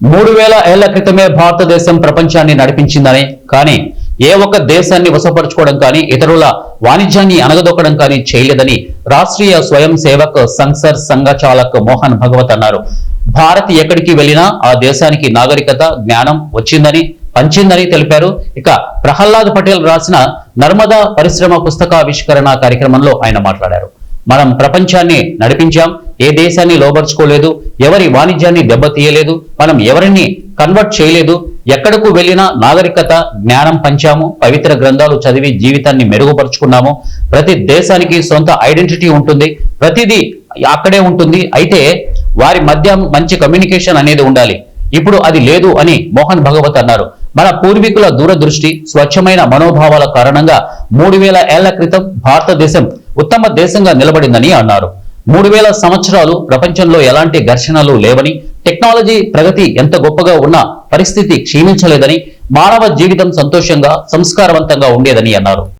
3000 ఏళ్ల క్రితమే భారతదేశం ప్రపంచాన్ని నడిపించిందని, కానీ ఏ ఒక్క దేశాన్ని వశపరుచుకోవడం కానీ ఇతరుల వాణిజ్యాన్ని అణగదొక్కడం కానీ చేయలేదని రాష్ట్రీయ స్వయం సేవక్ సంఘ్ సంఘచాలక్ మోహన్ భగవత్ అన్నారు. భారత్ ఎక్కడికి వెళ్లినా ఆ దేశానికి నాగరికత, జ్ఞానం వచ్చిందని, పంచిందని తెలిపారు. ఇక ప్రహ్లాద్ పటేల్ రాసిన నర్మదా పరిశ్రమ పుస్తకావిష్కరణ కార్యక్రమంలో ఆయన మాట్లాడారు. మనం ప్రపంచాన్ని నడిపించాం, ఏ దేశాన్ని లోబర్చుకోలేదు, ఎవరి వాణిజ్యాన్ని దెబ్బతీయలేదు, మనం ఎవరిని కన్వర్ట్ చేయలేదు, ఎక్కడకు వెళ్లినా నాగరికత, జ్ఞానం పంచాము, పవిత్ర గ్రంథాలు చదివి జీవితాన్ని మెరుగుపరుచుకున్నాము. ప్రతి దేశానికి సొంత ఐడెంటిటీ ఉంటుంది, ప్రతిదీ అక్కడే ఉంటుంది. అయితే వారి మధ్య మంచి కమ్యూనికేషన్ అనేది ఉండాలి. ఇప్పుడు అది లేదు అని మోహన్ భగవత్ అన్నారు. మన పూర్వీకుల దూరదృష్టి, స్వచ్ఛమైన మనోభావాల కారణంగా 3000 ఏళ్ల క్రితం భారతదేశం ఉత్తమ దేశంగా నిలబడిందని అన్నారు. 3000 సంవత్సరాలు ప్రపంచంలో ఎలాంటి ఘర్షణలు లేవని, టెక్నాలజీ ప్రగతి ఎంత గొప్పగా ఉన్నా పరిస్థితి క్షీణించలేదని, మానవ జీవితం సంతోషంగా, సంస్కారవంతంగా ఉండేదని అన్నారు.